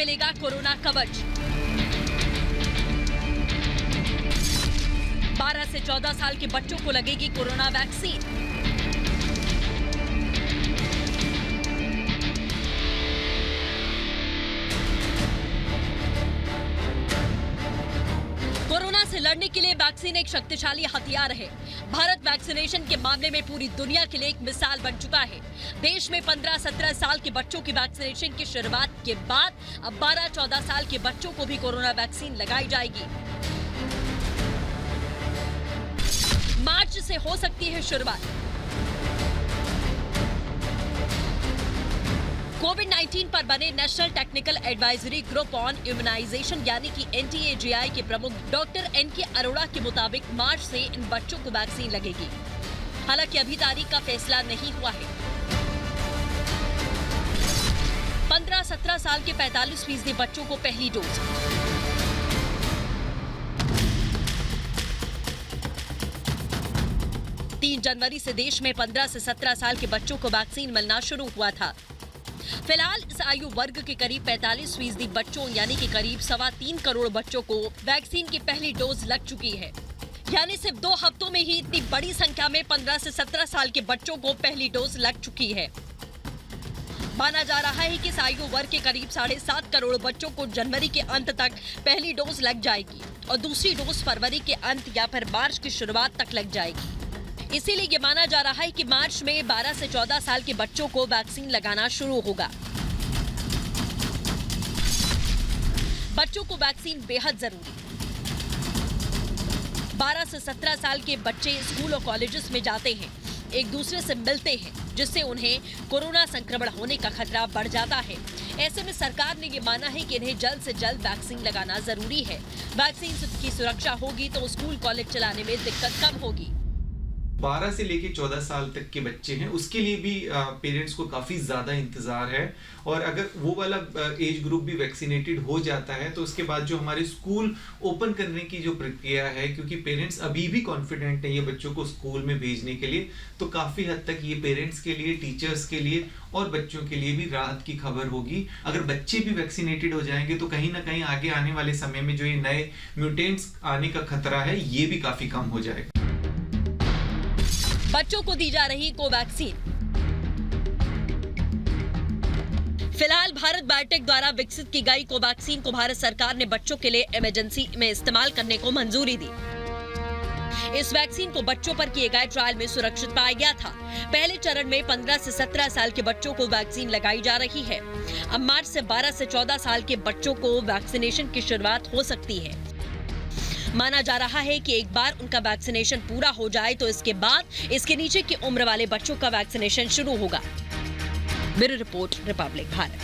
मिलेगा कोरोना कवच। 12 से 14 साल के बच्चों को लगेगी कोरोना वैक्सीन। कोरोना से लड़ने के लिए वैक्सीन एक शक्तिशाली हथियार है। भारत वैक्सीनेशन के मामले में पूरी दुनिया के लिए एक मिसाल बन चुका है। देश में 15-17 साल के बच्चों की वैक्सीनेशन की शुरुआत के बाद अब 12-14 साल के बच्चों को भी कोरोना वैक्सीन लगाई जाएगी। मार्च से हो सकती है शुरुआत। कोविड-19 पर बने national technical advisory group on immunisation यानी कि NTAGI के प्रमुख डॉक्टर NK अरोड़ा के मुताबिक मार्च से इन बच्चों को वैक्सीन लगेगी। हालांकि अभी तारीख का फैसला नहीं हुआ है। 15-17 साल के 45% बच्चों को पहली डोज, 3 जनवरी से देश में 15 से 17 साल के बच्चों को वैक्सीन मिलना शुरू हुआ था। फिलहाल इस आयु वर्ग के करीब 45% बच्चों यानी कि करीब 3.25 करोड़ बच्चों को वैक्सीन की पहली डोज लग चुकी है। यानी सिर्फ 2 हफ्तों में ही इतनी बड़ी संख्या में 15 से 17 साल के बच्चों को पहली डोज लग चुकी है। माना जा रहा है कि इस आयु वर्ग के करीब 7.5 करोड़ बच्चों को जनवरी के अंत तक पहली डोज लग जाएगी और दूसरी डोज फरवरी के अंत या फिर मार्च की शुरुआत तक लग जाएगी। इसीलिए ये माना जा रहा है कि मार्च में 12 से 14 साल के बच्चों को वैक्सीन लगाना शुरू होगा। बच्चों को वैक्सीन बेहद जरूरी। 12 से 17 साल के बच्चे स्कूल और कॉलेजेस में जाते हैं, एक दूसरे से मिलते हैं, जिससे उन्हें कोरोना संक्रमण होने का खतरा बढ़ जाता है। ऐसे में सरकार ने ये माना है कि इन्हें जल्द से जल्द वैक्सीन लगाना जरूरी है। वैक्सीन की सुरक्षा होगी तो स्कूल कॉलेज चलाने में दिक्कत कम होगी। 12 से लेके 14 साल तक के बच्चे हैं, उसके लिए भी पेरेंट्स को काफ़ी ज़्यादा इंतज़ार है। और अगर वो वाला एज ग्रुप भी वैक्सीनेटेड हो जाता है तो उसके बाद जो हमारे स्कूल ओपन करने की जो प्रक्रिया है, क्योंकि पेरेंट्स अभी भी कॉन्फिडेंट नहीं है बच्चों को स्कूल में भेजने के लिए, तो काफ़ी हद तक ये पेरेंट्स के लिए, टीचर्स के लिए और बच्चों के लिए भी राहत की खबर होगी। अगर बच्चे भी वैक्सीनेटेड हो जाएंगे तो कहीं ना कहीं आगे आने वाले समय में जो ये नए म्यूटेंट्स आने का खतरा है, ये भी काफ़ी कम हो जाएगा। बच्चों को दी जा रही कोवैक्सीन। फिलहाल भारत बायोटेक द्वारा विकसित की गई कोवैक्सीन को भारत सरकार ने बच्चों के लिए इमरजेंसी में इस्तेमाल करने को मंजूरी दी। इस वैक्सीन को बच्चों पर किए गए ट्रायल में सुरक्षित पाया गया था। पहले चरण में 15 से 17 साल के बच्चों को वैक्सीन लगाई जा रही है। अब मार्च से 12 से 14 साल के बच्चों को वैक्सीनेशन की शुरुआत हो सकती है। माना जा रहा है कि एक बार उनका वैक्सीनेशन पूरा हो जाए तो इसके बाद इसके नीचे की उम्र वाले बच्चों का वैक्सीनेशन शुरू होगा। Bureau report, Republic Bharat.